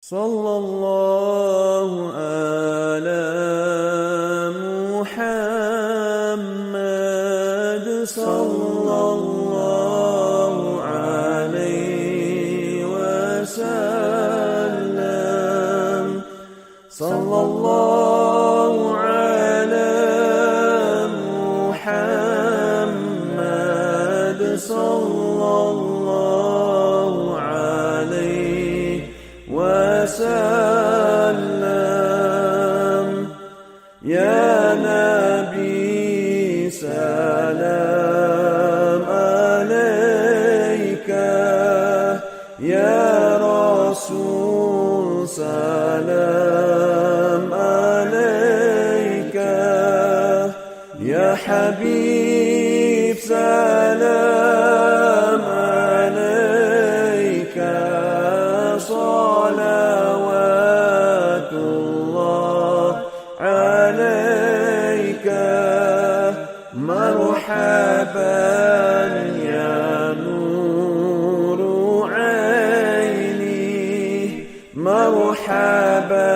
صلى الله على محمد صلى الله عليه وسلم صلى الله على محمد صلى الله عليه وسلم يا نبي سلام عليك يا رسول سلام عليك يا حبيب سلام عليك صلوات الله عليك مرحبا يا نور عيني مرحبا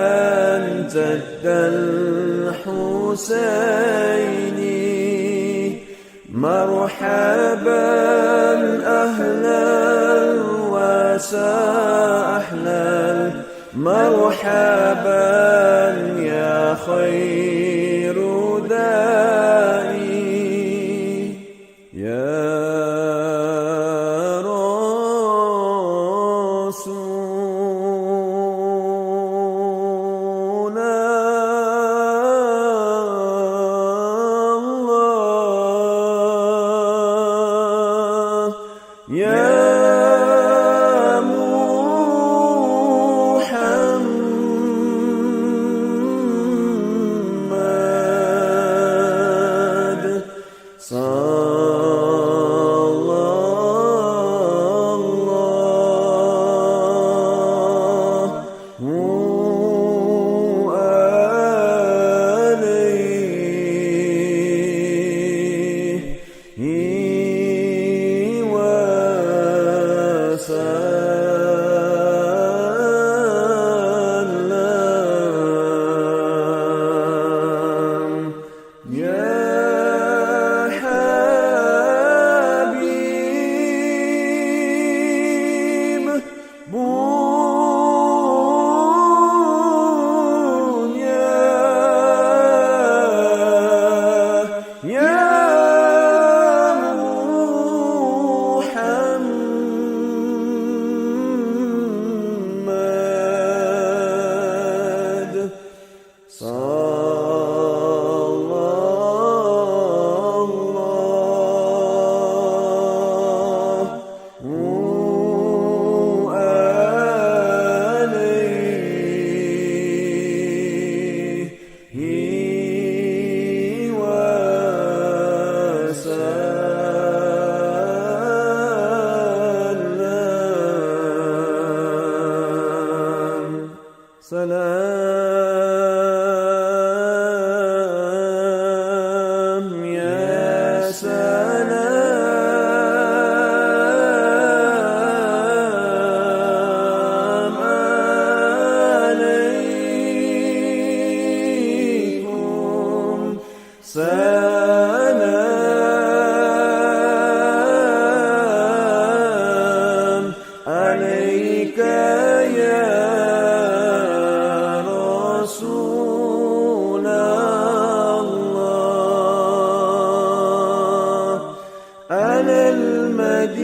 جد الحسين مرحبا أهلا وسهلا مرحبا يا خير داعي يا رسول الله يا سلام يا سلام عليكم سلام عليك يا رسول الله على المدينة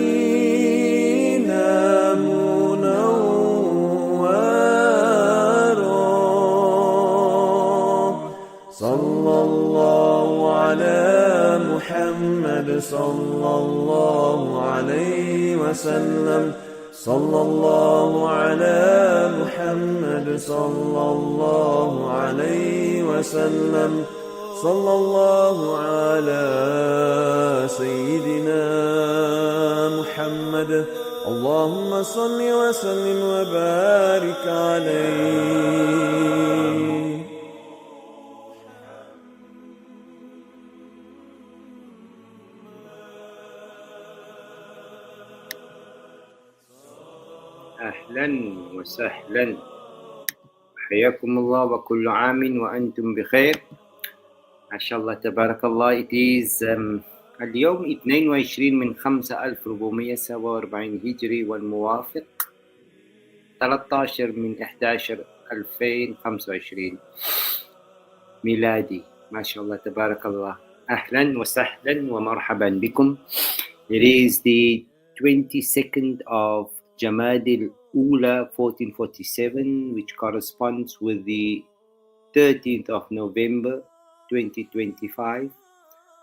منورة صلى الله على محمد صلى الله عليه وسلم صلى الله على محمد صلى الله عليه وسلم صلى الله على سيدنا محمد اللهم صل وسلم وبارك عليه. أهلا وسهلا حياكم الله وكل عام وأنتم بخير. ما شاء الله تبارك الله. It is اليوم 22 من 5 1447 هجري والموافق 13 من 11 2025 ميلادي. ما شاء الله تبارك الله. أهلا وسهلا ومرحبا بكم. It is the 22nd of Jamadil Ula 1447, which corresponds with the 13th of November 2025.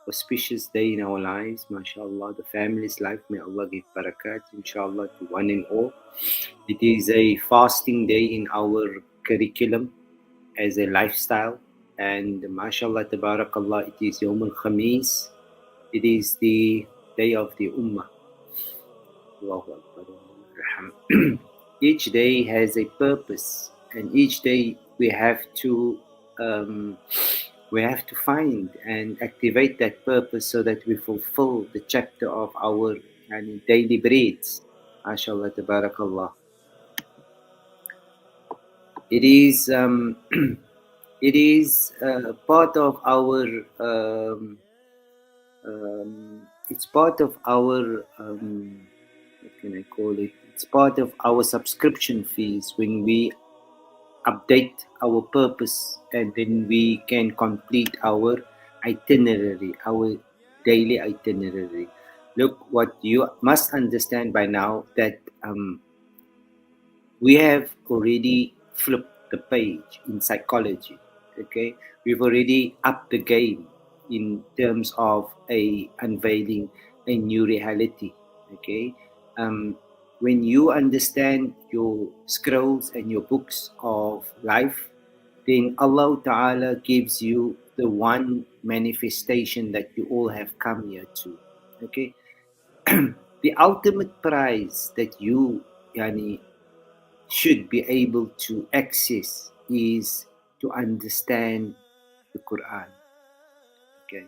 Auspicious day in our lives, mashallah, the family's life. May Allah give barakat, inshallah, to one and all. It is a fasting day in our curriculum as a lifestyle, and mashallah, tabarakallah, it is Yawm al-Khamis. It is the day of the Ummah. Allahu Akbar. Each day has a purpose, and each day we have to find and activate that purpose so that we fulfill the chapter of our daily breeds. MashaAllah, tabarakallah. It is it is part of our it's part of our what can I call it? It's part of our subscription fees when we update our purpose, and then we can complete our itinerary, our daily itinerary. Look, what you must understand by now that we have already flipped the page in psychology. Okay, we've already upped the game in terms of unveiling a new reality. Okay, when you understand your scrolls and your books of life, then Allah Ta'ala gives you the one manifestation that you all have come here to. Okay, the ultimate prize that you should be able to access is to understand the Quran. Okay.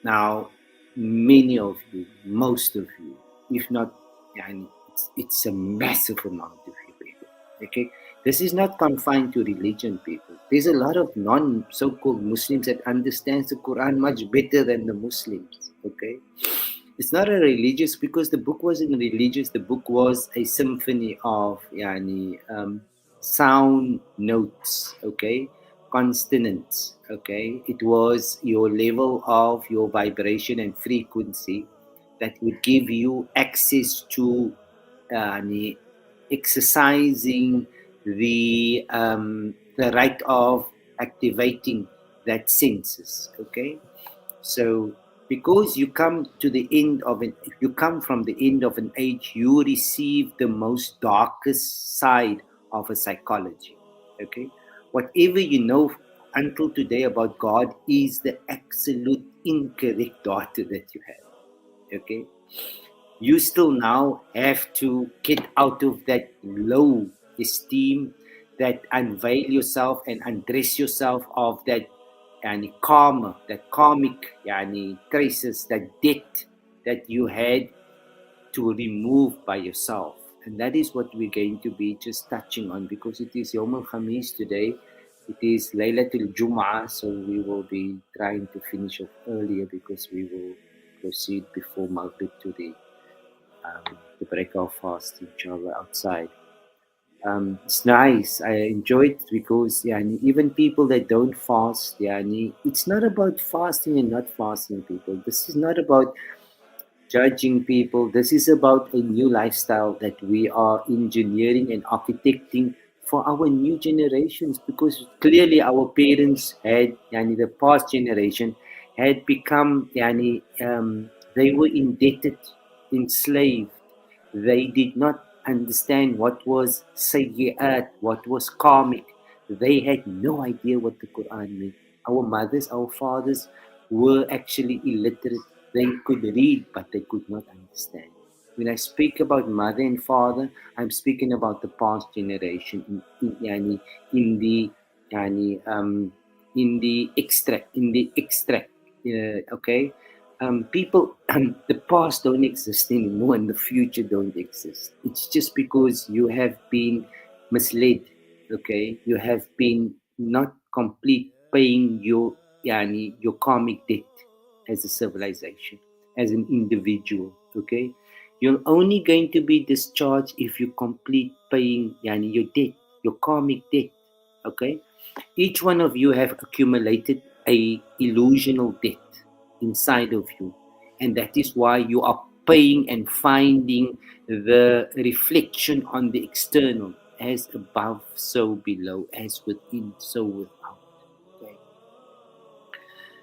Now, many of you, most of you, if not, it's a massive amount of you people. Okay. This is not confined to religion, people. There's a lot of so-called Muslims that understands the Quran much better than the Muslims. Okay. It's not a religious, because the book wasn't religious. The book was a symphony of sound notes, okay, consonants, okay. It was your level of your vibration and frequency that would give you access to exercising the right of activating that senses, okay. So because you come to the end of it, if you come from the end of an age, you receive the most darkest side of a psychology. Okay, whatever you know until today about God is the absolute incorrect data that you have. Okay, you still now have to get out of that low esteem, that unveil yourself and undress yourself of that karma, that karmic traces, that debt that you had to remove by yourself. And that is what we're going to be just touching on, because it is Yawm al-Khamis today. It is Laylatul Jum'ah, so we will be trying to finish off earlier because we will proceed before Maghrib today to break our fast, inshallah, outside. It's nice. I enjoy it because even people that don't fast, it's not about fasting and not fasting, people. This is not about judging people. This is about a new lifestyle that we are engineering and architecting for our new generations, because clearly our parents had, the past generation had become, they were indebted, enslaved. They did not understand what was sayyi'at, what was karmic. They had no idea what the Quran meant. Our mothers, our fathers were actually illiterate. They could read, but they could not understand. When I speak about mother and father, I'm speaking about the past generation in the extract. Okay. People, the past don't exist anymore and the future don't exist. It's just because you have been misled. okay, you have been not complete paying your karmic debt as a civilization, as an individual, okay. You're only going to be discharged if you complete paying your debt, your karmic debt, okay. Each one of you have accumulated a illusional debt inside of you, and that is why you are paying and finding the reflection on the external, as above so below, as within so without, okay.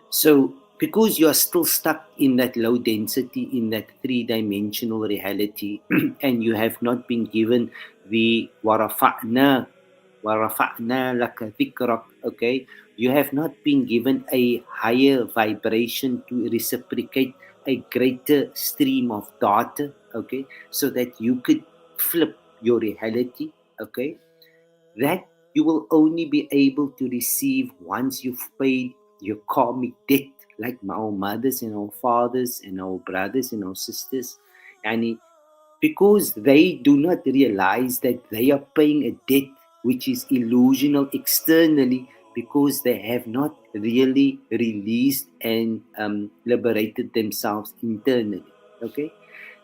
So because you are still stuck in that low density, in that three-dimensional reality, and you have not been given the warafa'na laka dhikrak, okay, you have not been given a higher vibration to reciprocate a greater stream of data, okay, so that you could flip your reality, okay, that you will only be able to receive once you've paid your karmic debt, like our mothers and our fathers and our brothers and our sisters. And because they do not realize that they are paying a debt which is illusional externally, because they have not really released and liberated themselves internally, okay.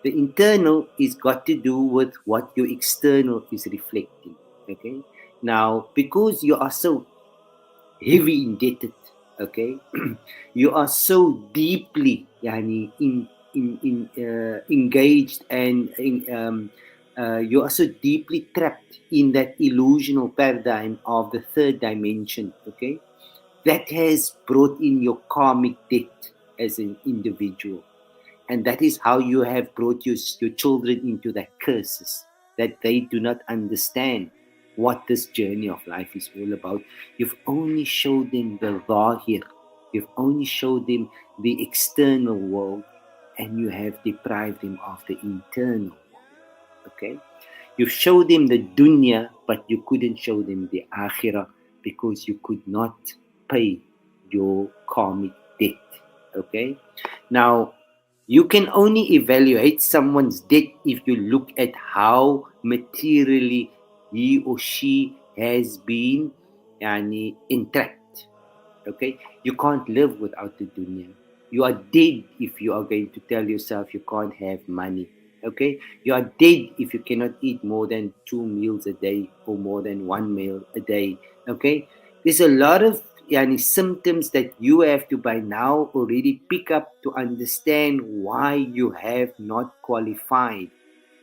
The internal is got to do with what your external is reflecting, okay. Now because you are so heavy indebted, okay, you are so deeply engaged and you are so deeply trapped in that illusional paradigm of the third dimension, okay, that has brought in your karmic debt as an individual. And that is how you have brought your children into that curses, that they do not understand what this journey of life is all about. You've only showed them the zahir, you've only showed them the external world, and you have deprived them of the internal world, okay. You've showed them the dunya, but you couldn't show them the akhirah, because you could not pay your karmic debt, okay. Now you can only evaluate someone's debt if you look at how materially he or she has been entrapped. Okay? You can't live without the dunya. You are dead if you are going to tell yourself you can't have money. Okay? You are dead if you cannot eat more than 2 meals a day or more than 1 meal a day. Okay? There's a lot of symptoms that you have to by now already pick up to understand why you have not qualified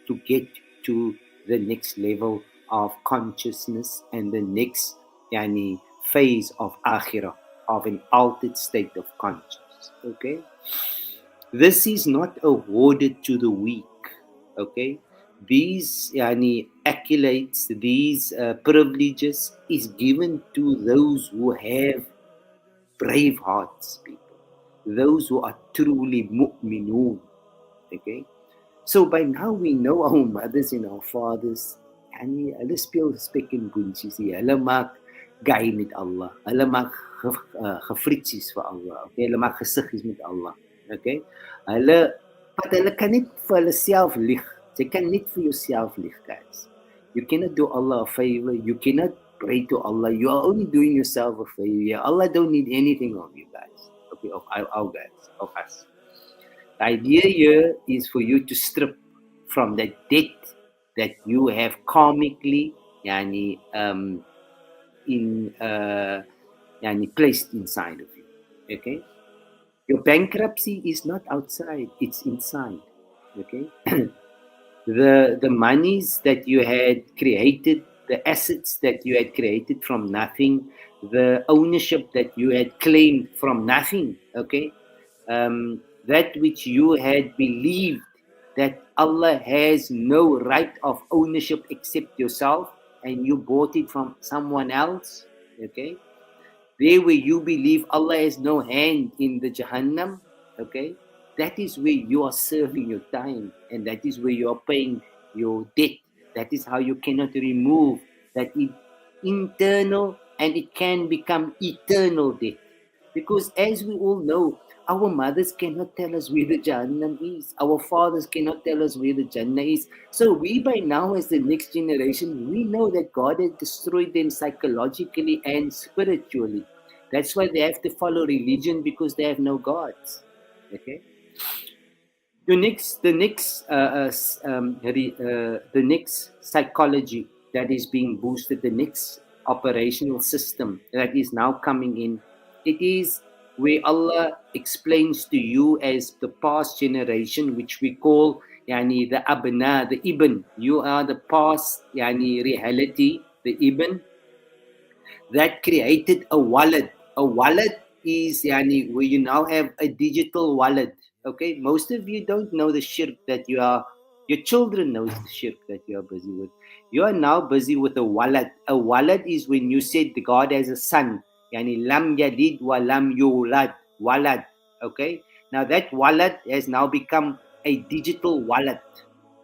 to get to the next level of consciousness and the next phase of akhirah, of an altered state of consciousness. Okay, this is not awarded to the weak. Okay, these accolades, these privileges is given to those who have brave hearts, people, those who are truly mu'minun. Okay, so by now we know our mothers and our fathers, hulle speel spek en boentjies hier. Hulle maak gay met Allah. Hulle maak gefritsies vir Allah. Okay, hulle maak gesiggies met Allah. Okay, hulle kan net vir hulle self lieg. Jy kan net vir jouself lieg, guys. You cannot do Allah a favor. You cannot pray to Allah. You are only doing yourself a favor. Allah don't need anything of you guys. Okay, of our guys, of us. The idea here is for you to strip from the debt that you have karmically placed inside of you. Okay? Your bankruptcy is not outside, it's inside. Okay? The monies that you had created, the assets that you had created from nothing, the ownership that you had claimed from nothing, okay? That which you had believed that Allah has no right of ownership except yourself, and you bought it from someone else, okay? There where you believe Allah has no hand in the Jahannam, okay? That is where you are serving your time, and that is where you are paying your debt. That is how you cannot remove that internal, and it can become eternal debt. Because as we all know, our mothers cannot tell us where the Jahannam is. Our fathers cannot tell us where the Jannah is. So we by now, as the next generation, we know that God has destroyed them psychologically and spiritually. That's why they have to follow religion, because they have no gods. Okay. The next psychology that is being boosted, the next operational system that is now coming in, it is where Allah explains to you as the past generation, which we call yani the abna, the ibn. You are the past yani reality, the ibn, that created a wallet. A wallet is yani where you now have a digital wallet. Okay, most of you don't know the shirk that your children knows the shirk that you are busy with. You are now busy with a wallet. A wallet is when you said God has a son. Yani lam yalid wa lam yulad. Wallet. Okay. Now that wallet has now become a digital wallet.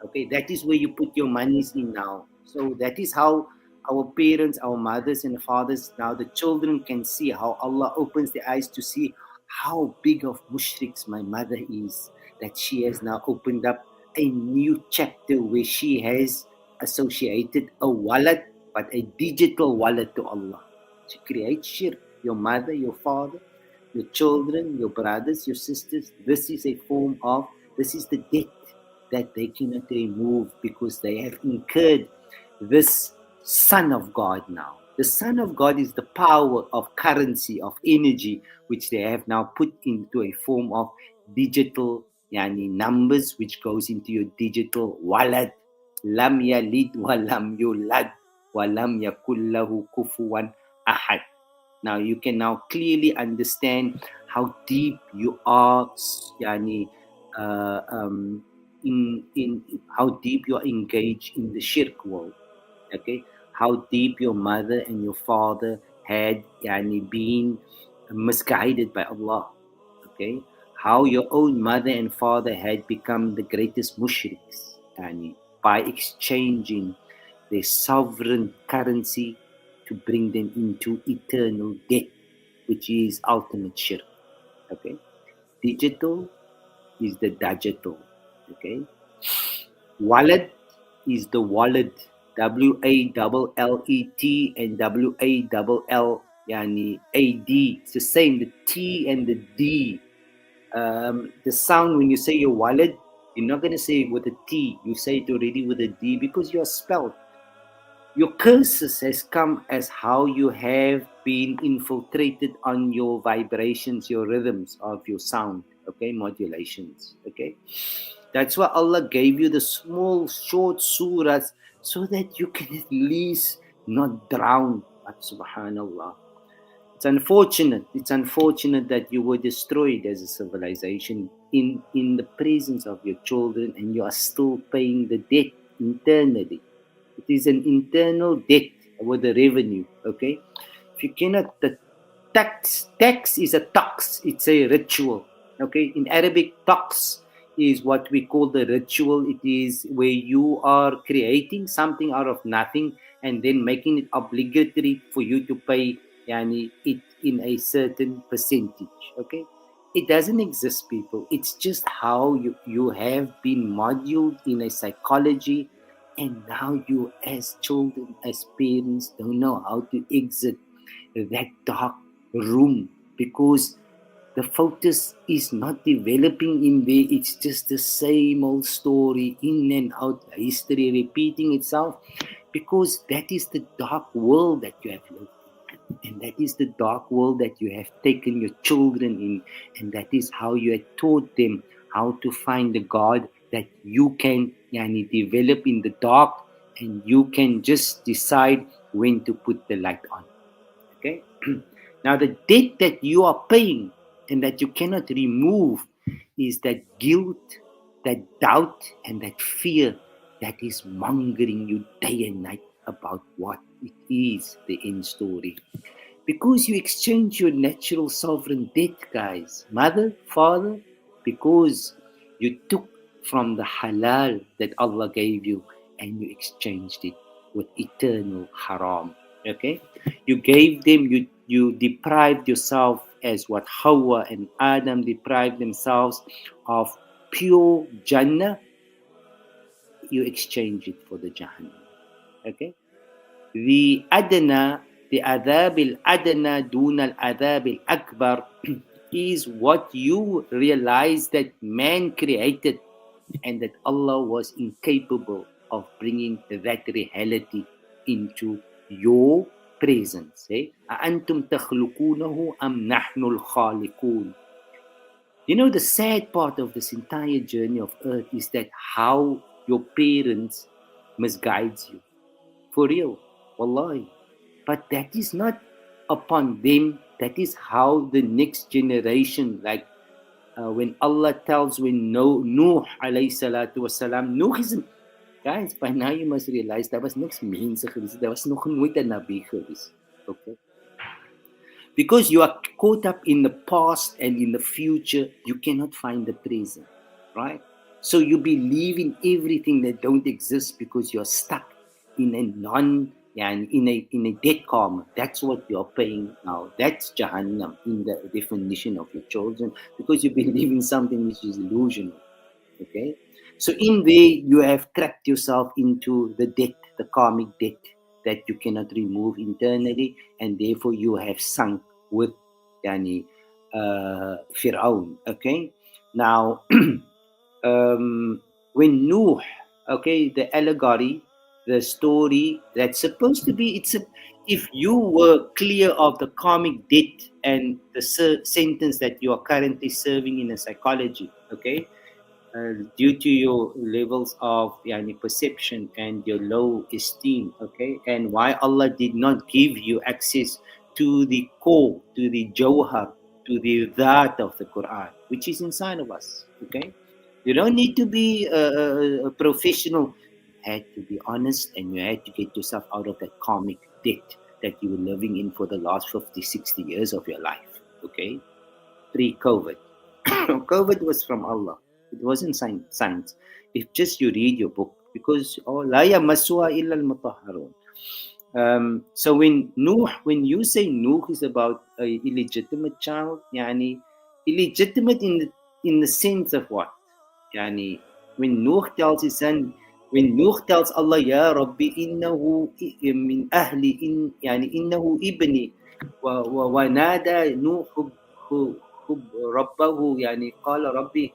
Okay, that is where you put your monies in now. So that is how our parents, our mothers and fathers, now the children can see how Allah opens their eyes to see how big of mushriks my mother is, that she has now opened up a new chapter where she has associated a wallet, but a digital wallet to Allah. She creates shirk. Your mother, your father, your children, your brothers, your sisters, this is a form of, this is the debt that they cannot remove, because they have incurred this Son of God now. The Son of God is the power of currency, of energy, which they have now put into a form of digital yani numbers, which goes into your digital wallet. Lam yalid wa lam yulad wa lam yakullahu kufuwan ahad. Now you can now clearly understand how deep you are, yani, uh, um, in how deep you are engaged in the shirk world. Okay, how deep your mother and your father had yani been misguided by Allah. Okay, how your own mother and father had become the greatest mushriks, yani by exchanging their sovereign currency to bring them into eternal debt, which is ultimate shirk. Okay, digital is the digital. Okay, wallet is the wallet. WALLET and WALL yani AD. It's the same. The T and the D. The sound when you say your wallet, you're not going to say it with a T. You say it already with a D because you're spelled. Your curses has come as how you have been infiltrated on your vibrations, your rhythms of your sound, okay, modulations, okay. That's why Allah gave you the small, short surahs so that you can at least not drown. But subhanallah, it's unfortunate. It's unfortunate that you were destroyed as a civilization in the presence of your children, and you are still paying the debt internally. It is an internal debt with the revenue. Okay, if you cannot, the tax is a tax. It's a ritual. Okay, in Arabic, tax is what we call the ritual. It is where you are creating something out of nothing and then making it obligatory for you to pay yani, it in a certain percentage. Okay, it doesn't exist, people. It's just how you have been moduled in a psychology, and now you as children, as parents, don't know how to exit that dark room, because the focus is not developing in there. It's just the same old story, in and out, history repeating itself, because that is the dark world that you have lived in. And that is the dark world that you have taken your children in. And that is how you have taught them how to find the God that you can yani, develop in the dark, and you can just decide when to put the light on. Okay? Now, the debt that you are paying and that you cannot remove is that guilt, that doubt, and that fear that is mongering you day and night about what it is, the end story. Because you exchange your natural sovereign debt, guys, mother, father, because you took from the halal that Allah gave you and you exchanged it with eternal haram. Okay, you gave them, you deprived yourself as what Hawa and Adam deprived themselves of pure Jannah, you exchange it for the Jahannam. Okay? The Adana, the Adab al-Adana dun al-Adab al-Akbar is what you realize that man created and that Allah was incapable of bringing that reality into your presence. أَأَنْتُمْ تَخْلُقُونَهُ أَمْ نَحْنُ الْخَالِقُونَ. You know, the sad part of this entire journey of earth is that how your parents misguides you. For real, wallahi. But that is not upon them. That is how the next generation, like when Allah tells, when Nuh alayhi salatu wasalam, Nuh is, guys, by now you must realize daar was niks mense gewees, daar was nog nooit 'n nabi gewees. Okay? Because you are caught up in the past and in the future, you cannot find the present, right? So you believe in everything that don't exist because you're stuck in a in a dead karma. That's what you're paying now. That's Jahannam in the definition of your children, because you believe in something which is illusional. Okay? So in there you have trapped yourself into the debt, the karmic debt that you cannot remove internally, and therefore you have sunk with Fir'aun. Okay? Now when Nuh, okay, the allegory, the story that's supposed to be, if you were clear of the karmic debt and the sentence that you are currently serving in a psychology, okay, due to your levels of perception and your low esteem, okay, and why Allah did not give you access to the core, to the jawhar, to the dhat of the Quran, which is inside of us, okay. You don't need to be a professional. You had to be honest, and you had to get yourself out of that karmic debt that you were living in for the last 50, 60 years of your life. Okay? Pre-COVID. COVID was from Allah. It wasn't science. If just you read your book, because لا يمسها إلا المطهرون. So when you say Nuh is about an illegitimate child, illegitimate in the sense of what? When Nuh tells his son, when Nuh tells Allah, Ya Rabbi, innahu min ahli, innahu ibni, wa nada Nuh rabbahu, qala Rabbi.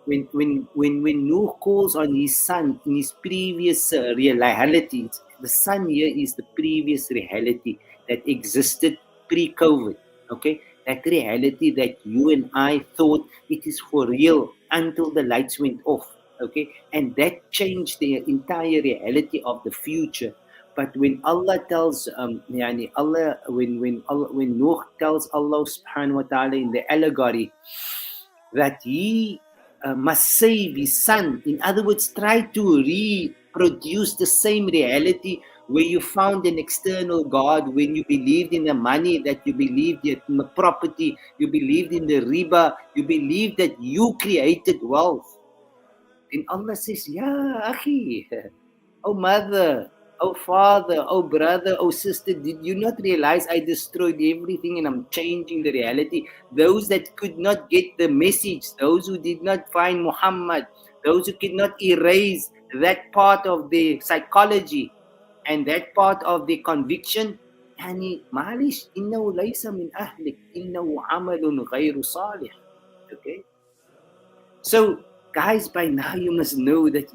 When Nuh calls on his son in his previous realities, the son here is the previous reality that existed pre-COVID, okay? That reality that you and I thought it is for real until the lights went off, okay? And that changed the entire reality of the future. But when Allah tells, when Nuh tells Allah subhanahu wa ta'ala in the allegory that he must save his son, in other words, try to reproduce the same reality where you found an external God, when you believed in the money, that you believed in the property, you believed in the riba, you believed that you created wealth. And Allah says, Ya akhi, oh mother, oh father, oh brother, oh sister, did you not realize I destroyed everything and I'm changing the reality? Those that could not get the message, those who did not find Muhammad, those who could not erase that part of the psychology and that part of the conviction, معلش إنه ليس من أهلك إنه عمل غير صالح. Okay? So guys, by now you must know that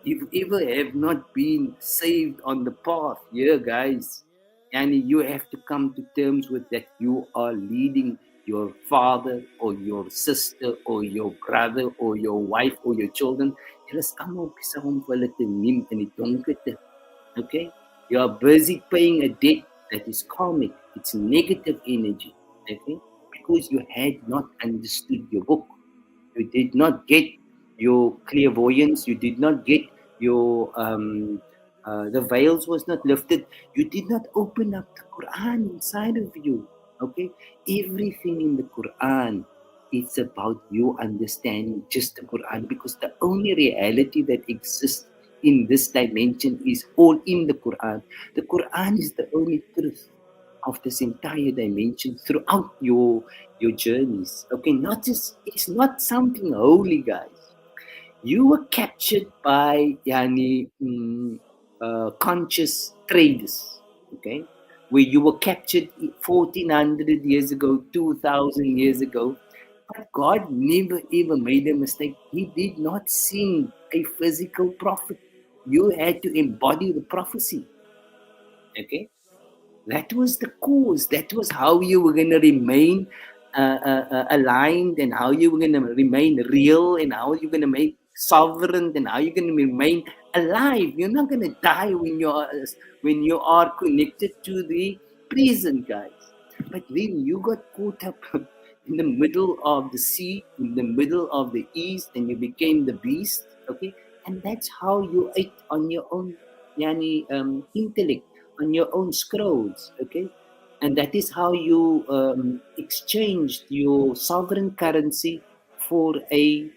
if ever have not been saved on the path, guys, and you have to come to terms with that you are leading your father or your sister or your brother or your wife or your children. Okay? You are busy paying a debt that is karmic. It's negative energy. Okay? Because you had not understood your book. You did not get your clairvoyance. You did not get your the veils was not lifted. You did not open up the Quran inside of you. Okay, everything in the Quran, it's about you understanding just the Quran, because the only reality that exists in this dimension is all in the Quran. The Quran is the only truth. of this entire dimension throughout your journeys. Okay, not just, it's not something holy, guys. You were captured by conscious traders, okay, where you were captured 1400 years ago, 2000 years ago. But God never ever made a mistake. He did not send a physical prophet. You had to embody the prophecy, okay. That was the cause. That was how you were going to remain aligned, and how you were going to remain real, and how you're going to make sovereign, and how you're going to remain alive. You're not going to die when you are connected to the present, guys. But then you got caught up in the middle of the sea, in the middle of the east, and you became the beast. Okay, and that's how you ate on your own, intellect, on your own scrolls, okay? And that is how you exchanged your sovereign currency for a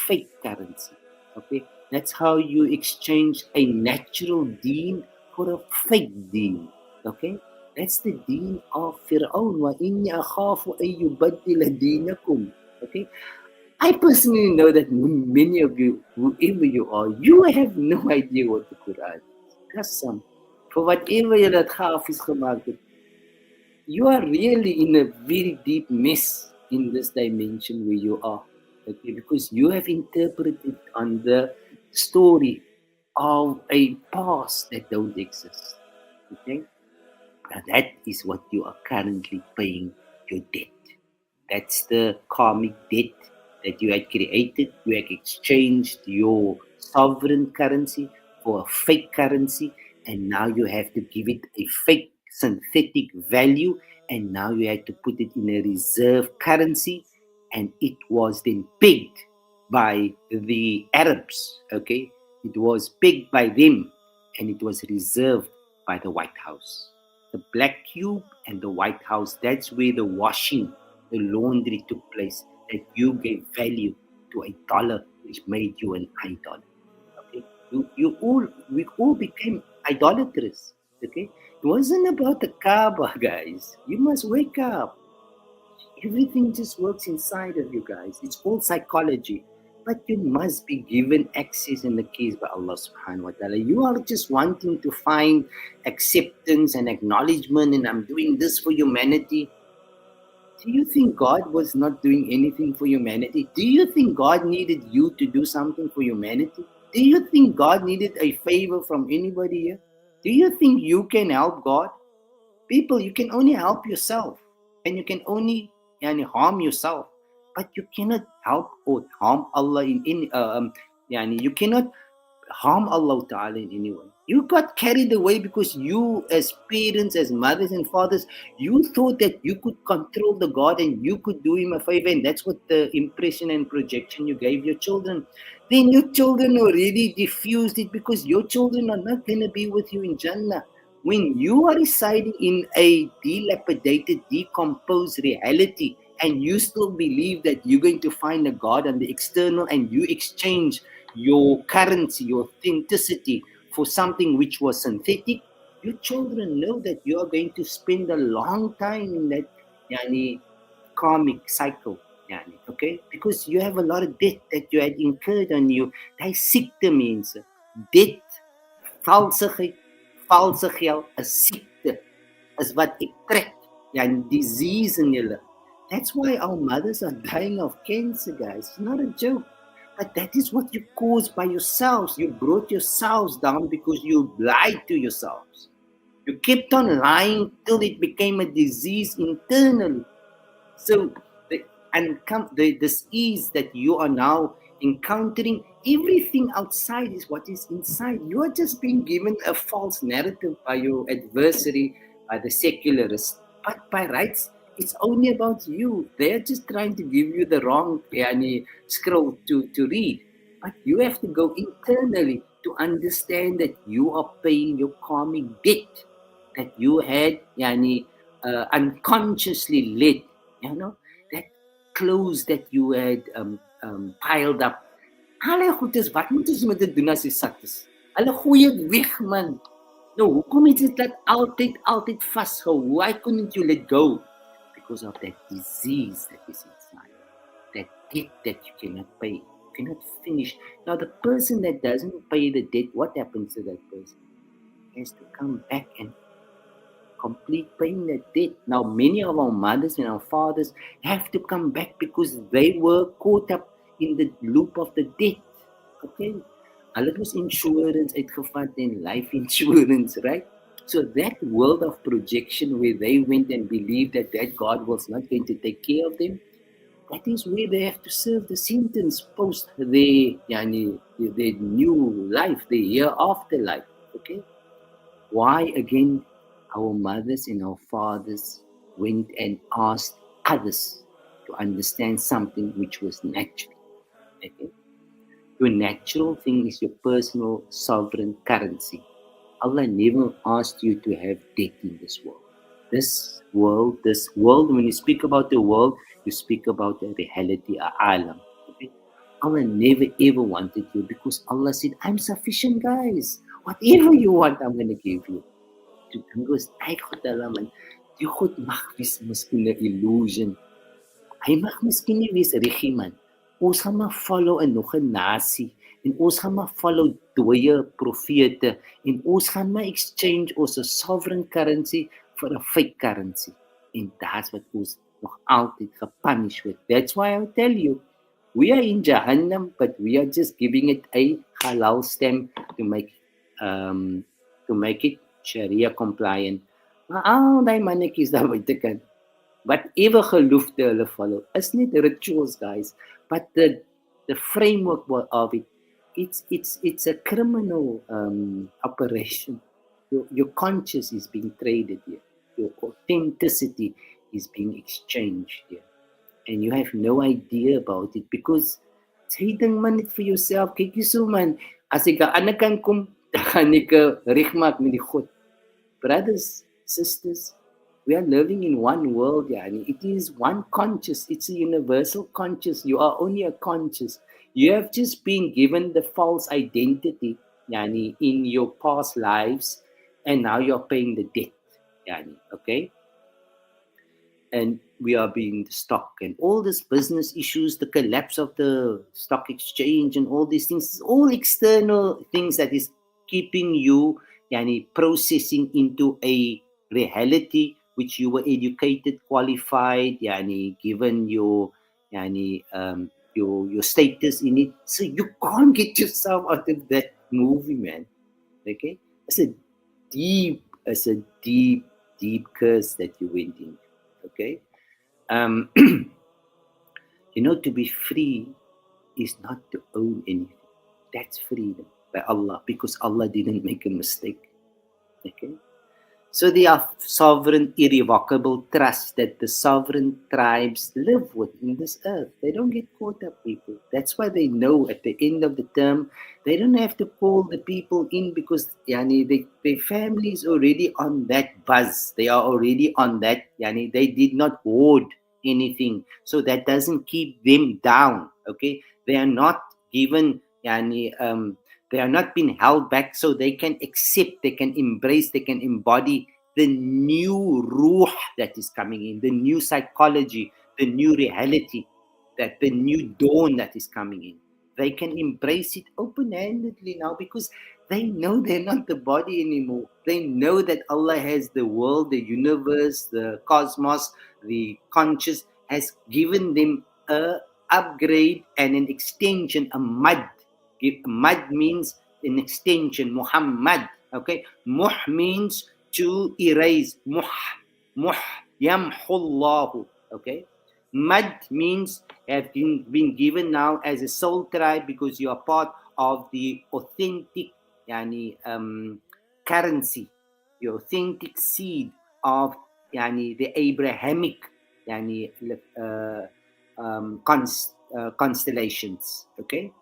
fake currency, okay? That's how you exchange a natural deen for a fake deen, okay? That's the deen of Fir'aun. وَإِنِّي أَخَافُ أَن يُبَدِّلَ دِينَكُمْ, okay? I personally know that many of you, whoever you are, you have no idea what the Quran is. Qasam. For whatever you that Hafiz gemaakt het, you are really in a very deep mess in this dimension where you are. Okay, because you have interpreted on the story of a past that don't exist. Okay? Now that is what you are currently paying your debt. That's the karmic debt that you had created. You had exchanged your sovereign currency for a fake currency, and now you have to give it a fake synthetic value, and now you had to put it in a reserve currency, and it was then pegged by the Arabs. Okay, it was pegged by them, and it was reserved by the White House. The Black Cube and the White House, that's where the washing, the laundry took place, that you gave value to $1, which made you an idol. Okay, we all became idolaters. Okay, it wasn't about the Kaaba, guys. You must wake up. Everything just works inside of you, guys. It's all psychology. But you must be given access and the keys by Allah subhanahu wa ta'ala. You are just wanting to find acceptance and acknowledgement, and I'm doing this for humanity. Do you think God was not doing anything for humanity? Do you think God needed you to do something for humanity? Do you think God needed a favor from anybody here? Do you think you can help God? People, you can only help yourself, and you can only harm yourself, but you cannot help or harm Allah in any. You cannot harm Allah Ta'ala in any way. You got carried away because you, as parents, as mothers and fathers, you thought that you could control the God and you could do him a favor, and that's what the impression and projection you gave your children. Then your children already diffused it, because your children are not going to be with you in Jannah. When you are residing in a dilapidated, decomposed reality, and you still believe that you're going to find a God on the external, and you exchange your currency, your authenticity for something which was synthetic, your children know that you are going to spend a long time in that karmic cycle. Okay? Because you have a lot of debt that you had incurred on you. Daai siekte, mense. Debt, valsigheid, valse geld, 'n siekte is wat ek trek. Disease in julle. That's why our mothers are dying of cancer, guys. It's not a joke. But that is what you caused by yourselves. You brought yourselves down because you lied to yourselves. You kept on lying till it became a disease internally. So, this ease that you are now encountering, everything outside is what is inside. You are just being given a false narrative by your adversary, by the secularists. But by rights, it's only about you. They're just trying to give you the wrong scroll to read. But you have to go internally to understand that you are paying your karmic debt that you had unconsciously let, that clothes that you had piled up. Alle goed is, wat moet ons met dit doen as jy sat is? Hulle gooi dit weg, man. No, hoekom het dit dat altyd vashou? Why couldn't you let go? Because of that disease that is inside. That debt that you cannot pay. You cannot finish. Now the person that doesn't pay the debt, what happens to that person? He has to come back and complete paying the debt. Now many of our mothers and our fathers have to come back because they were caught up in the loop of the debt. Okay? Hulle het mos insurance uitgevat en life insurance, right? So that world of projection where they went and believed that God was not going to take care of them, that is where they have to serve the sentence post their new life, the hereafter life. Okay? Why again our mothers and our fathers went and asked others to understand something which was natural. Okay? Your natural thing is your personal sovereign currency. Allah never asked you to have debt in this world. This world, when you speak about the world, you speak about the reality, alam. Okay? Allah never ever wanted you because Allah said, I'm sufficient, guys. Whatever you want, I'm going to give you. Dan goes, hy God hulle man, die God mag wees miskien 'n illusion. Hy mag miskien nie wees regie man. Ons gaan maar follow in nog 'n nasie en ons gaan maar follow dooie profete en ons gaan maar exchange ons sovereign currency vir 'n fake currency. En that's what ons nog altyd gepunish word. That's why I tell you, we are in Jahannam, but we are just giving it a halal stamp to make it Sharia compliant. Maar al die mannetjies daar buitekant, whatever geloofde hulle follow, is net rituals, guys. But the framework of it, it's a criminal operation. Your conscience is being traded here. Your authenticity is being exchanged here. And you have no idea about it because sê ding man net vir jouself, kyk hierso man, as ek aan die ander kant kom, dan gaan ek reg maak met die God. Brothers, sisters, we are living in one world, yani. It is one conscious. It's a universal conscious. You are only a conscious. You have just been given the false identity, yani, in your past lives, and now you're paying the debt, yani. Okay? And we are being stock and all these business issues, the collapse of the stock exchange and all these things, all external things that is keeping you processing into a reality which you were educated, qualified, given your status in it. So you can't get yourself out of that movie, man. Okay? It's a deep curse that you went in. Okay? To be free is not to own anything. That's freedom by Allah, because Allah didn't make a mistake. Okay? So they are sovereign, irrevocable trust that the sovereign tribes live with in this earth. They don't get caught up, people. That's why they know at the end of the term, they don't have to call the people in because their family is already on that buzz. They are already on that. They did not hoard anything. So that doesn't keep them down. Okay? They are not given, they are not being held back, so they can accept, they can embrace, they can embody the new ruh that is coming in, the new psychology, the new reality, that the new dawn that is coming in. They can embrace it open-handedly now because they know they're not the body anymore. They know that Allah has the world, the universe, the cosmos, the conscious, has given them a upgrade and an extension, a mud. Mad means an extension, Muhammad. Okay, muh means to erase. Muh, yamhullahu. Okay, mad means have been given now as a soul tribe because you are part of the authentic currency, the authentic seed of the Abrahamic constellations. Okay.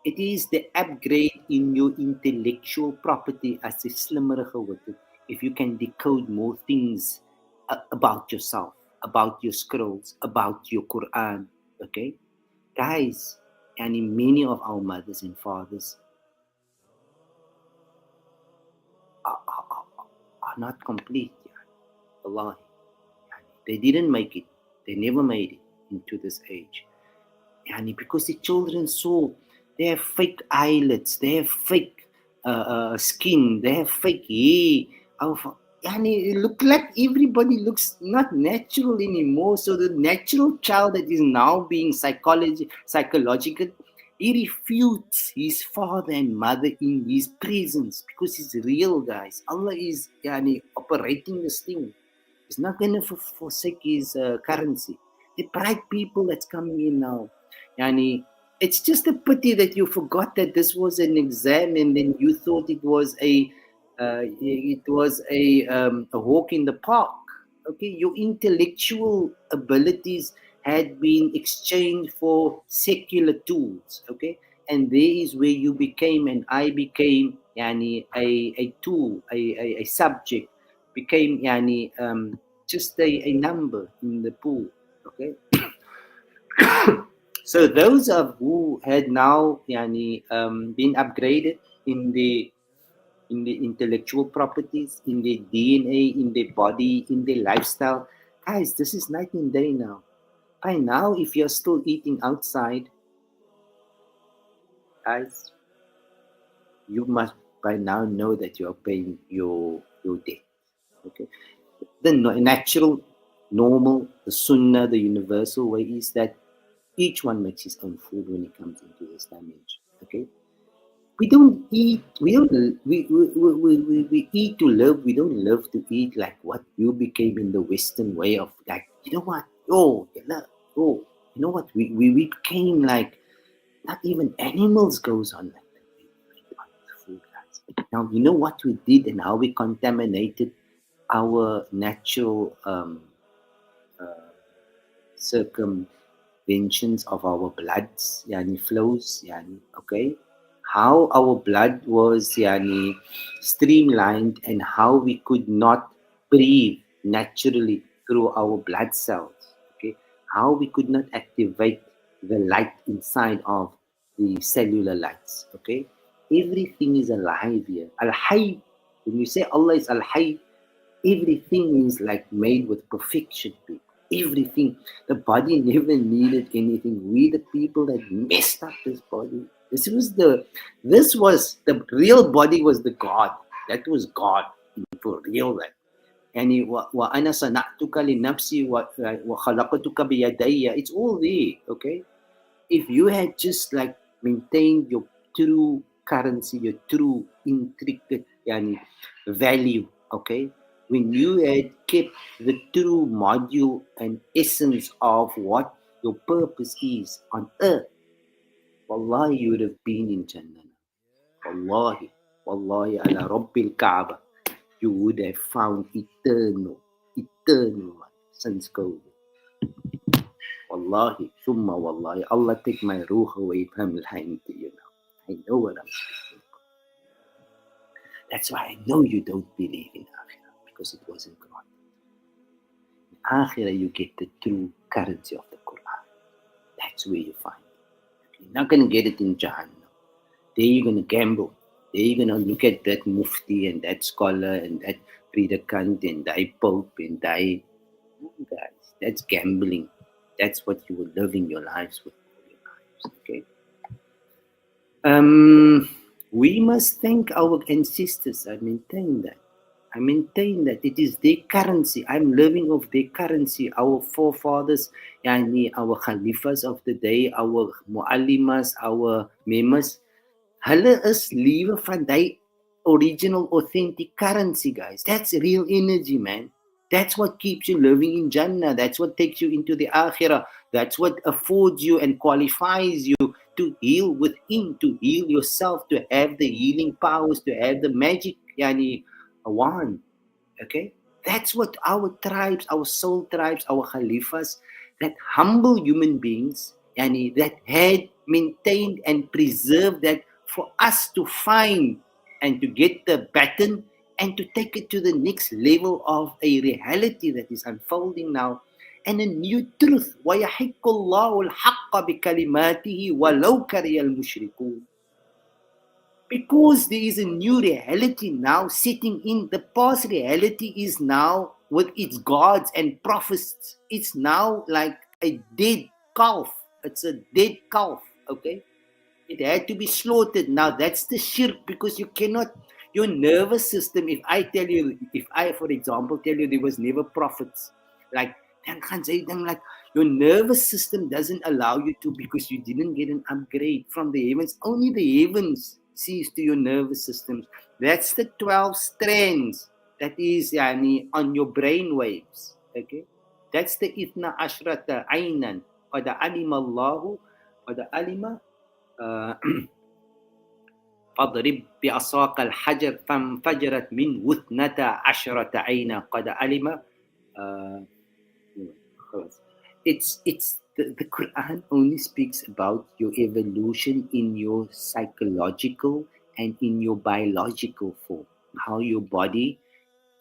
It is the upgrade in your intellectual property as a slimmer if you can decode more things about yourself, about your scrolls, about your Quran. Okay? Guys, and in many of our mothers and fathers are not complete. Allah. They didn't make it. They never made it into this age. Because the children saw they have fake eyelids, they have fake skin, they have fake hair. It look like everybody looks not natural anymore. So the natural child that is now being psychological, he refutes his father and mother in his presence because he's real, guys. Allah is operating this thing. He's not going to forsake his currency. The bright people that's coming in now. It's just a pity that you forgot that this was an exam and then you thought it was a walk in the park. Okay, your intellectual abilities had been exchanged for secular tools. Okay, and there is where you became and I became a tool, a subject, became just a number in the pool. Okay. So those of who had now been upgraded in the intellectual properties, in their DNA, in their body, in their lifestyle, guys, this is night and day now. By now, if you're still eating outside, guys, you must by now know that you are paying your debt. Okay, the natural, normal, the sunnah, the universal way is that each one makes his own food when he comes into this dimension. Okay, we don't eat. We eat to live. We don't live to eat like what you became in the Western way of like. You know what? You know what? We became like not even animals goes on like that. Food, guys. Now you know what we did and how we contaminated our natural circumventions of our bloods, flows, okay? How our blood was streamlined and how we could not breathe naturally through our blood cells, okay? How we could not activate the light inside of the cellular lights, okay? Everything is alive here. Al-Hayy, when you say Allah is Al-Hayy, everything is like made with perfection, people. Everything. The body never needed anything. We the people that messed up this body. This was the real body was the God. That was God for real. That. وَأَنَا صَنَعْتُكَ لِنَفْسِي وَخَلَقْتُكَ بِيَدَيَّ. It's all there, okay? If you had just like maintained your true currency, your true intricate value, okay? When you had kept the true module and essence of what your purpose is on earth, wallahi, you would have been in Jannah. Wallahi, ala Rabbil Kaaba, you would have found eternal since COVID. Wallahi, thumma wallahi, Allah take my ruh away from lying to you now. I know what I'm speaking about. That's why I know you don't believe in Akhirah, because it wasn't granted. In Akhirah, you get the true currency of the Quran. That's where you find it. You're not going to get it in Jahannam. There you're going to gamble. There you're going to look at that mufti and that scholar and that predicant and that pope and that. Guys, that's gambling. That's what you were living your lives with. Okay. We must thank our ancestors. I maintain that it is their currency. I'm living off their currency. Our forefathers, our khalifas of the day, our muallimas, our memas, hulle is lewe van die original, authentic currency, guys. That's real energy, man. That's what keeps you living in Jannah. That's what takes you into the Akhirah. That's what affords you and qualifies you to heal within, to heal yourself, to have the healing powers, to have the magic, wand. Okay? That's what our tribes, our soul tribes, our khalifas, that humble human beings, that had maintained and preserved that for us to find and to get the baton and to take it to the next level of a reality that is unfolding now and a new truth. وَيَحِقُّ اللَّهُ الْحَقَّ بِكَلِمَاتِهِ وَلَوْ كَرِهَ الْمُشْرِكُونَ. Because there is a new reality now setting in. The past reality is now with its gods and prophets. It's now like a dead calf. It's a dead calf, okay? It had to be slaughtered. Now that's the shirk, because you cannot, your nervous system, if I, for example, tell you there was never prophets, like, then gaan say then like your nervous system doesn't allow you to, because you didn't get an upgrade from the heavens. Only the heavens sees to your nervous systems. That's the 12 strands that is yani, on your brain waves. Okay? That's the Ithna Ashrata Aynan, or the Alima Allahu, or the Alima فاضرب بعصاك الحجر فانفجرت منه اثنتا عشرة عينا قد علم it's the Quran only speaks about your evolution in your psychological and in your biological form, how your body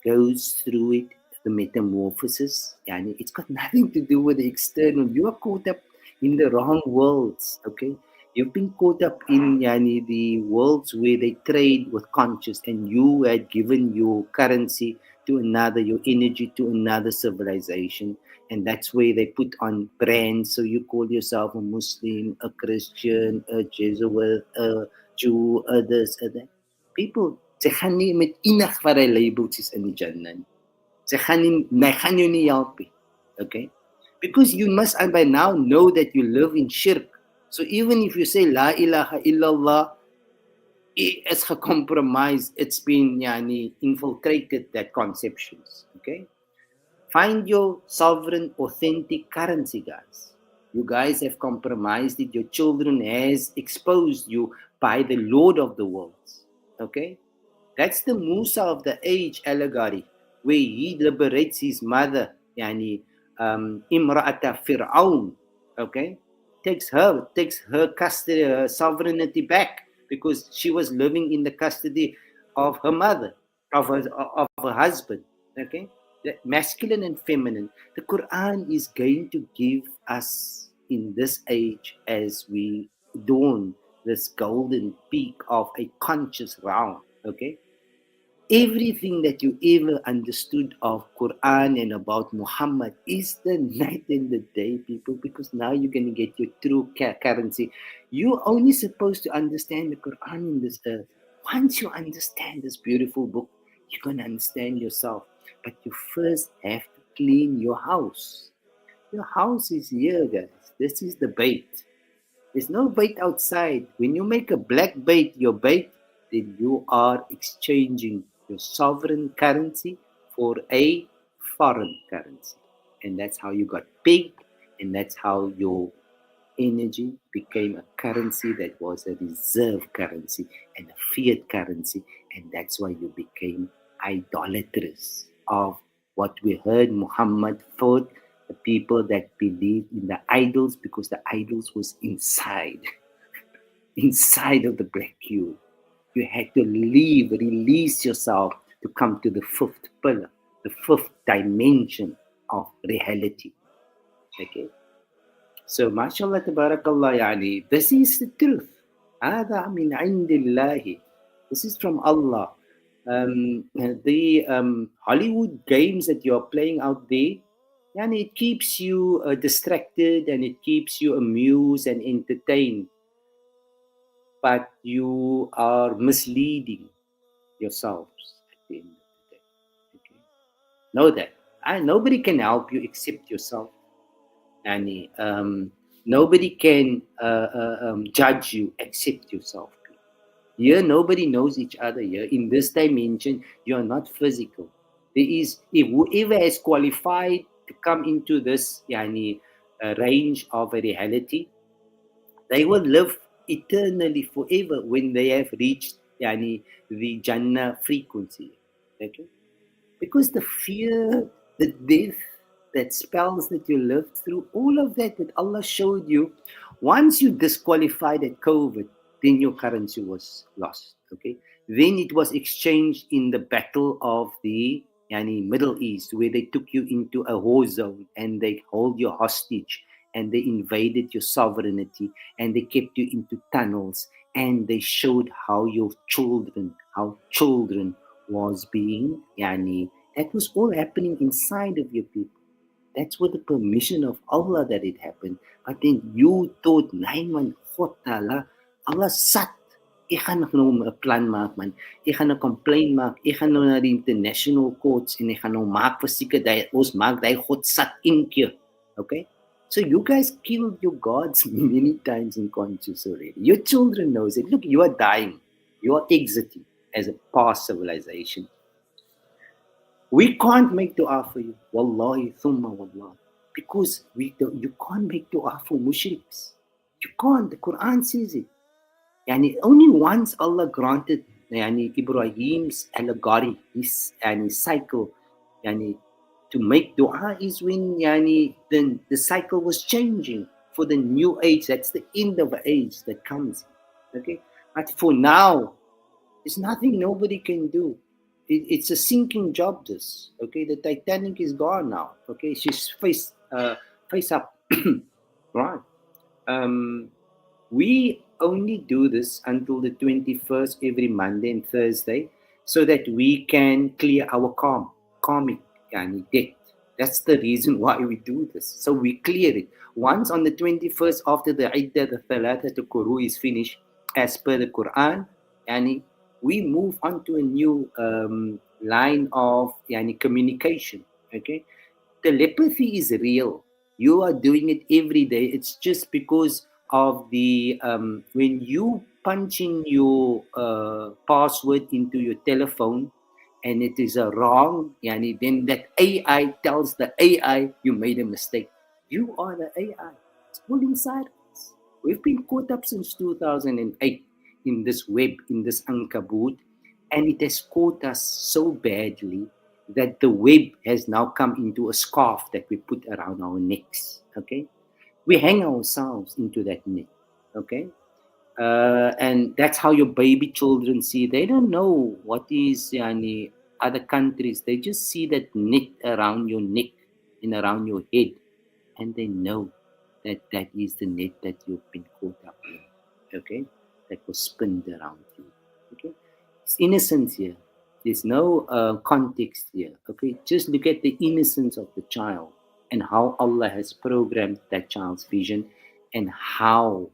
goes through it, the metamorphosis. Yani, it's got nothing to do with the external. You are caught up in the wrong worlds, okay? You've been caught up in yani, the worlds where they trade with conscious, and you had given your currency to another, your energy to another civilization, and that's where they put on brands. So you call yourself a Muslim, a Christian, a Jesuit, a Jew, a this, a that. People, sy gaan nie met enigbare labeltjies in die Jannah nie. Sy gaan jou nie help nie. Okay? Because you must by now know that you live in shirk. So even if you say La ilaha illallah, it's compromised, it's been yani, infiltrated that conceptions. Okay? Find your sovereign, authentic currency, guys. You guys have compromised it. Your children has exposed you by the Lord of the worlds. Okay? That's the Musa of the age allegory, where he liberates his mother, yani Imra'ata Fir'aun. Okay? Takes her custody, her sovereignty back, because she was living in the custody of her mother, of her husband. Okay? Masculine and feminine. The Quran is going to give us in this age, as we dawn this golden peak of a conscious realm, okay? Everything that you ever understood of Quran and about Muhammad is the night and the day, people, because now you're going to get your true currency. You're only supposed to understand the Quran in this earth. Once you understand this beautiful book, you're going to understand yourself. But you first have to clean your house. Your house is here, guys. This is the bait. There's no bait outside. When you make a black bait your bait, then you are exchanging your sovereign currency for a foreign currency. And that's how you got big, and that's how your energy became a currency that was a reserve currency and a fiat currency. And that's why you became idolatrous of what we heard Muhammad fought the people that believed in the idols, because the idols was inside of the black cube. You had to leave, release yourself to come to the fifth pillar, the fifth dimension of reality. Okay? So, mashallah, tabarakallah, yani, this is the truth. هذا من عند الله. This is from Allah. The Hollywood games that you're playing out there, and it keeps you distracted, and it keeps you amused and entertained. But you are misleading yourselves at the end of the day. Okay? Know that. Nobody can help you except yourself. And nobody can judge you except yourself. Here, nobody knows each other. Here, in this dimension, you are not physical. There is, if whoever has qualified to come into this range of a reality, they will live eternally forever when they have reached the Jannah frequency. Okay? Because the fear, the death, that spells that you lived through, all of that Allah showed you, once you disqualified at COVID, then your currency was lost. Okay? Then it was exchanged in the battle of the Middle East, where they took you into a war zone and they hold you hostage, and they invaded your sovereignty, and they kept you into tunnels, and they showed how children was being, yani, that was all happening inside of your people. That's with the permission of Allah that it happened. But then you thought, nee man, God Ta'ala, Allah sat. Ek gaan nou 'n plan maak man. Ek gaan 'n complaint maak. Ek gaan nou na die international courts en ek gaan nou maak vir seker dat ons maak dat God sat een keer. Okay? So you guys killed your gods many times in conscious already. Your children knows it. Look, you are dying. You are exiting as a past civilization. We can't make dua for you. Wallahi, thumma wallah. Because you can't make dua for mushriks. You can't. The Quran says it. Yani only once Allah granted yani Ibrahim's allegory, his cycle, yani to make dua is when yani then the cycle was changing for the new age. That's the end of the age that comes. Okay, but for now, there's nothing nobody can do. It's a sinking job. This okay. The Titanic is gone now. Okay, she's face up. Right. We only do this until the 21st every Monday and Thursday, so that we can clear our karmic debt. That's the reason why we do this. So we clear it. Once on the 21st after the Iddah, the Thalathatul Quru is finished, as per the Quran, and we move on to a new line of communication. Okay, telepathy is real. You are doing it every day. It's just because of the when you punch in your password into your telephone and it is a wrong, then that AI tells the AI you made a mistake. You are the AI. It's all inside us. We've been caught up since 2008 in this web, in this ankabut, and it has caught us so badly that the web has now come into a scarf that we put around our necks. Okay, we hang ourselves into that net. Okay, and that's how your baby children see. They don't know what is other countries. They just see that net around your neck and around your head, and they know that that is the net that you've been caught up in. Okay, that was spinned around you. Okay, it's innocence here. There's no context here. Okay, just look at the innocence of the child and how Allah has programmed that child's vision, and how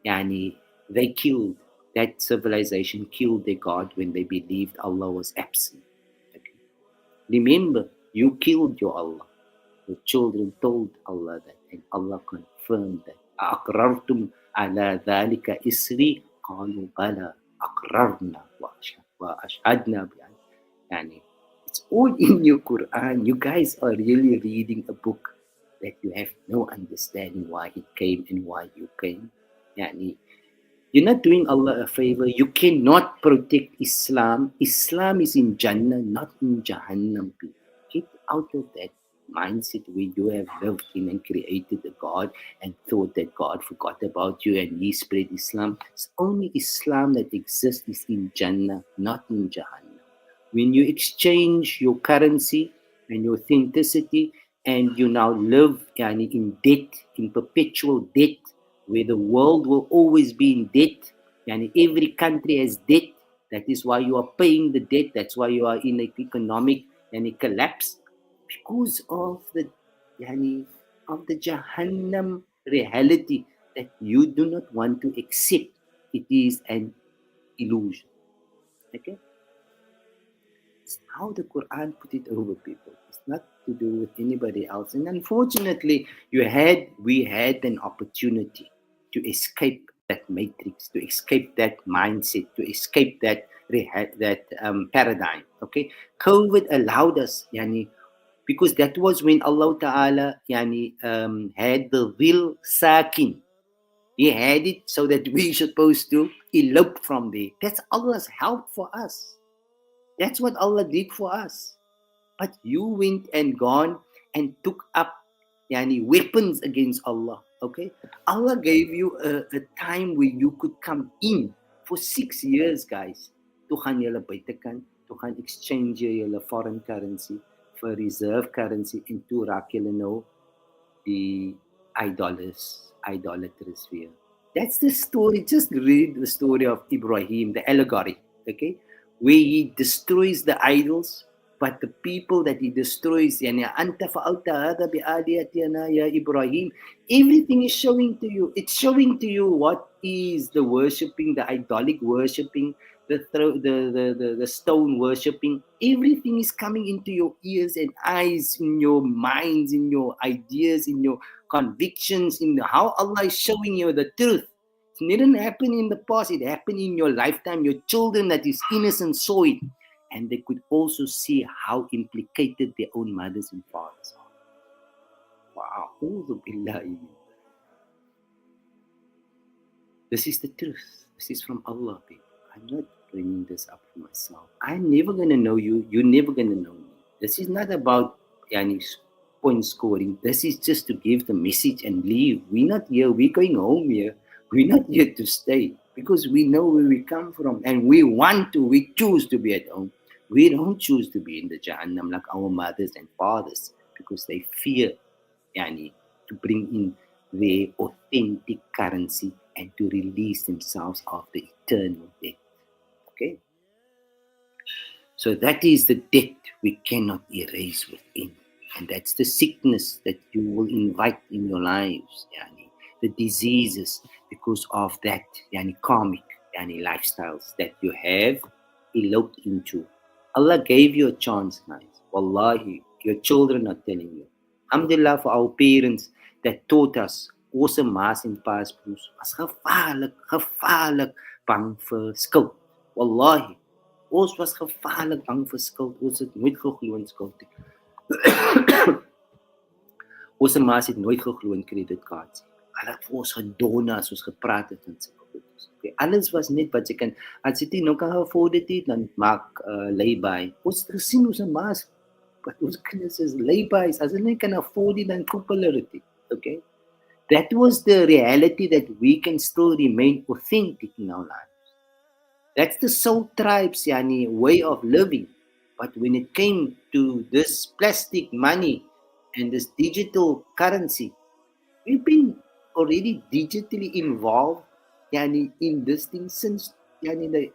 they killed that civilization, killed their God when they believed Allah was absent. Okay. Remember, you killed your Allah. The children told Allah that, and Allah confirmed that. أَأَقْرَرْتُمْ عَلَى ذَلِكَ إِسْرِي قَالُوا بَلَى أَقْرَرْنَا وَأَشْهَدْنَا بِأَنْ. It's all in your Quran. You guys are really reading a book that you have no understanding why it came and why you came. You're not doing Allah a favor. You cannot protect Islam. Islam is in Jannah, not in Jahannam. Get out of that mindset where you have lived in and created a God and thought that God forgot about you and He spread Islam. It's only Islam that exists is in Jannah, not in Jahannam. When you exchange your currency and your authenticity, and you now live in debt, in perpetual debt, where the world will always be in debt, every country has debt. That is why you are paying the debt. That's why you are in an economic collapse, because of the Jahannam reality that you do not want to accept. It is an illusion. Okay. How the Quran put it over people. It's not to do with anybody else. And unfortunately, we had an opportunity to escape that matrix, to escape that mindset, to escape that paradigm. Okay, COVID allowed us, because that was when Allah Ta'ala had the will sakin. He had it so that we supposed to elope from there. That's Allah's help for us. That's what Allah did for us. But you went and gone and took up weapons against Allah. Okay? Allah gave you a time where you could come in for 6 years, guys. To gaan julle buitekant, to gaan exchange julle foreign currency for reserve currency, en toe raak julle nou die idolatrous weer. That's the story. Just read the story of Ibrahim, the allegory, okay, where he destroys the idols, but the people that he destroys, yani anta fa'alta hadha bi aliyatina ya Ibrahim, everything is showing to you. It's showing to you what is the worshipping, the idolic worshipping, the stone worshipping. Everything is coming into your ears and eyes, in your minds, in your ideas, in your convictions, in how Allah is showing you the truth. It didn't happen in the past, it happened in your lifetime. Your children that is innocent saw it, and they could also see how implicated their own mothers and fathers are. Wow. This is the truth. This is from Allah, people. I'm not bringing this up for myself. I'm never going to know you. You're never going to know me. This is not about point scoring. This is just to give the message and leave. We're not here. We're going home here. We're not here to stay because we know where we come from and we choose to be at home. We don't choose to be in the Jahannam like our mothers and fathers because they fear to bring in their authentic currency and to release themselves of the eternal debt. Okay? So that is the debt we cannot erase within. And that's the sickness that you will invite in your lives. The diseases because of that karmic lifestyles that you have eloped into. Allah gave you a chance, guys. Wallahi, your children are telling you. Alhamdulillah for our parents that taught us awesome maas en paspoes was gevaarlik bang vir skuld. Wallahi, ons was gevaarlik bang vir skuld. Ons het nooit geglo in skuld nie. Ons maas het nooit geglo in kredietkaarte. Hulle het vir ons gedonne as ons gepraat het en sulke goeders. Okay, alles was net wat jy kan, as jy nou kan afford dit, dan maak lay-by. Ons het gesien ons maas, but ons kinders is lay-bys. As hulle kan afford dit, dan koop hulle dit. Okay? That was the reality that we can still remain authentic in our lives. That's the Soul Tribe's way of living. But when it came to this plastic money and this digital currency, we've been already digitally involved in this thing since the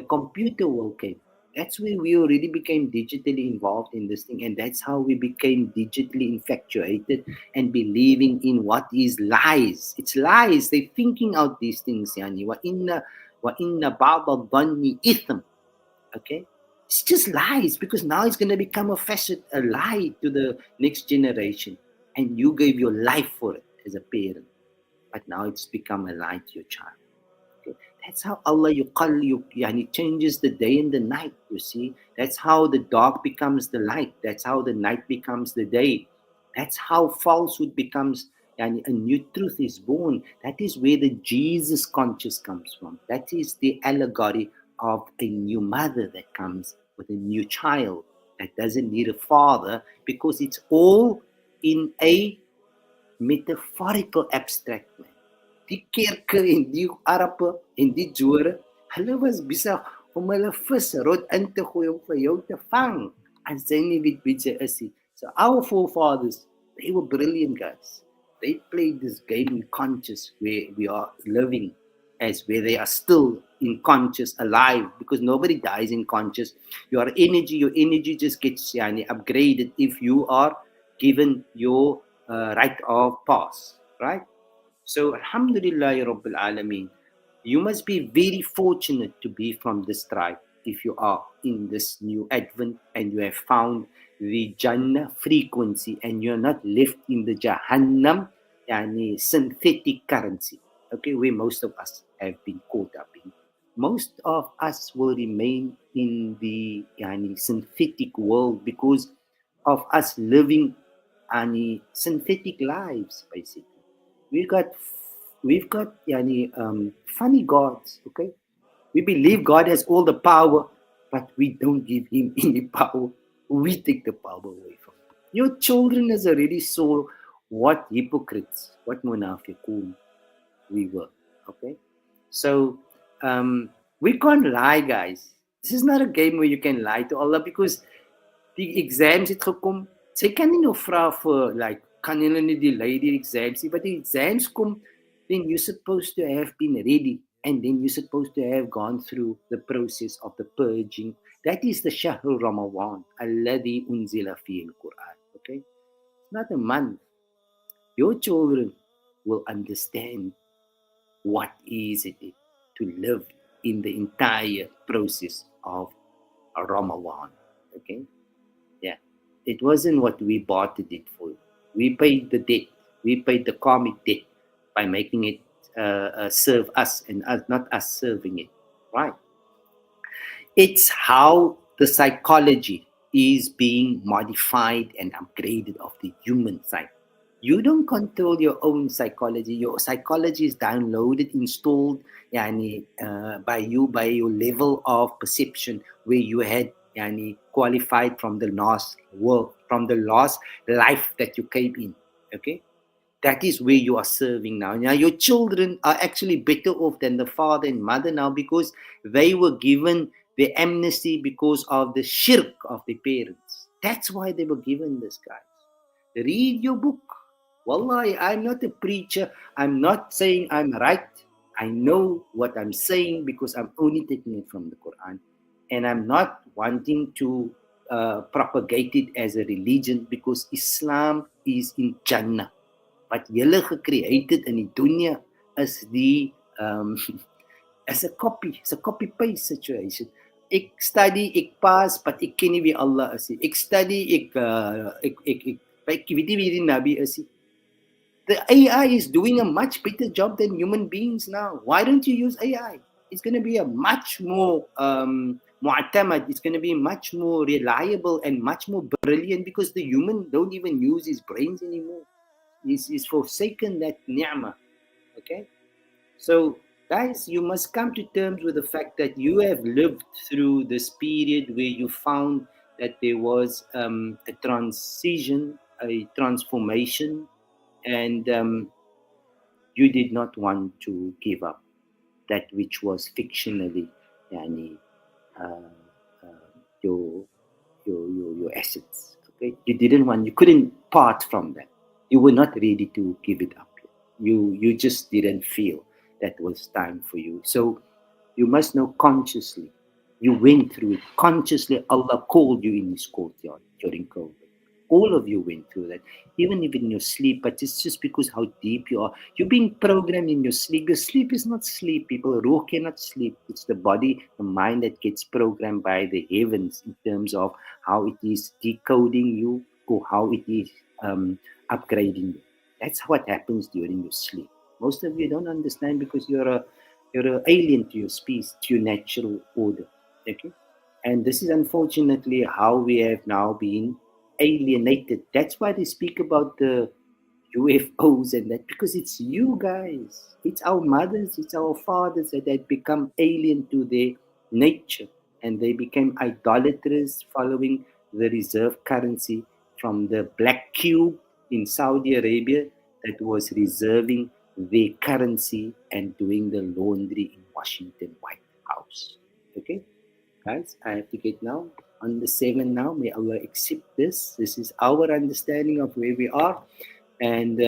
computer world came. That's where we already became digitally involved in this thing, and that's how we became digitally infatuated and believing in what is lies. It's lies. They're thinking out these things. Wa inna ba'd al-dhanni ithm. Okay? It's just lies because now it's going to become a lie to the next generation. And you gave your life for it as a parent. But now it's become a lie to your child. Okay? That's how Allah changes the day and the night, you see. That's how the dark becomes the light. That's how the night becomes the day. That's how falsehood becomes, a new truth is born. That is where the Jesus conscious comes from. That is the allegory of a new mother that comes with a new child that doesn't need a father because it's all in a metaphorical abstract way. Die kerke en die Arabe en die Jode, hulle was besig om hulle visrot in te gooi om vir jou te vang. As jy nie weet wie jy is nie. So our forefathers, they were brilliant guys. They played this game in conscious where we are living as where they are still in conscious, alive, because nobody dies in conscious. Your energy just gets upgraded if you are given your rite of pass, right? So, Alhamdulillah, Rabbil Alameen, you must be very fortunate to be from this tribe if you are in this new Advent and you have found the Jannah frequency and you're not left in the Jahannam, synthetic currency, okay, where most of us have been caught up in. Most of us will remain in the synthetic world because of us living synthetic lives, basically. We've got funny gods, okay? We believe God has all the power, but we don't give him any power. We take the power away from him. Your children has already saw what hypocrites, what munafiqun we were, okay? So, we can't lie, guys. This is not a game where you can lie to Allah because the exams het gekom. Sy kan nie nou vra vir, kan julle nie delay die exams nie, but die exams kom then you're supposed to have been ready, and then you're supposed to have gone through the process of the purging. That is the Shahrul Ramadan, alladhi unzila fihi al-Quran. Okay? It's not a month. Your children will understand what is it to live in the entire process of Ramadan. Okay? Yeah. It wasn't what we bartered it for. We paid the debt. We paid the karmic debt by making it serve us and us, not us serving it. Right? It's how the psychology is being modified and upgraded of the human side. You don't control your own psychology. Your psychology is downloaded, installed by you, by your level of perception, where you had qualified from the last world, from the last life that you came in. Okay? That is where you are serving now. Now, your children are actually better off than the father and mother now, because they were given the amnesty because of the shirk of the parents. That's why they were given this, guys. Read your book. Wallahi, I'm not a preacher. I'm not saying I'm right. I know what I'm saying because I'm only taking it from the Quran. And I'm not wanting to propagate it as a religion, because Islam is in Jannah. Wat julle gecreëerd het in die dunia is die as a copy-paste situation. Ek study, ek pass, but ek ken nie wie Allah is nie. Ek study, ek weet nie wie die Nabi is nie. The AI is doing a much better job than human beings now. Why don't you use AI? It's going to be a much more mu'tamad. It's going to be much more reliable and much more brilliant, because the human don't even use his brains anymore. He's forsaken that ni'mah. Okay? So, guys, you must come to terms with the fact that you have lived through this period where you found that there was a transition, a transformation, and you did not want to give up that which was fictionally your assets. Okay? You couldn't part from that. You were not ready to give it up. You just didn't feel that was time for you. So you must know consciously, you went through it. Consciously, Allah called you in His courtyard during COVID. All of you went through that, even if in your sleep, but it's just because how deep you are. You're being programmed in your sleep. Your sleep is not sleep, people. Ruh cannot sleep. It's the body, the mind that gets programmed by the heavens in terms of how it is decoding you or how it is upgrading you. That's what happens during your sleep. Most of you don't understand because you're an alien to your species, to your natural order. Okay? And this is unfortunately how we have now been alienated. That's why they speak about the UFOs and that, because it's you guys. It's our mothers, it's our fathers that had become alien to their nature, and they became idolaters following the reserve currency from the black cube in Saudi Arabia that was reserving their currency and doing the laundry in Washington White House. Okay, guys, I have to get now on the 7 now. May Allah accept this. This is our understanding of where we are, and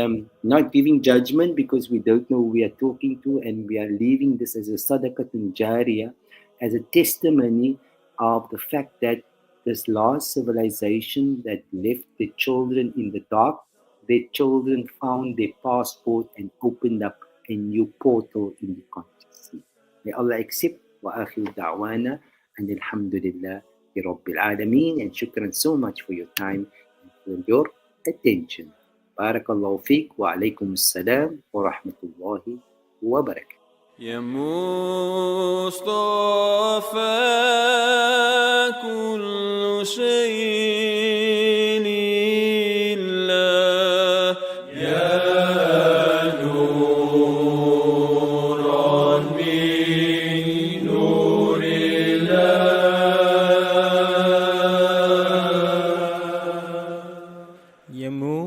not giving judgment because we don't know who we are talking to, and we are leaving this as a sadaqatun jariyah, as a testimony of the fact that this last civilization that left the children in the dark, their children found their passport and opened up a new portal in the consciousness. May Allah accept. Wa akhir da'wana and alhamdulillah Rabbil Alameen, and shukran so much for your time and for your attention. Barakallahu feek wa alaykum assalam wa rahmatullahi wa barakatuh. يا مصطفى كل شيء لله يا نورا من نور الله يا مصطفى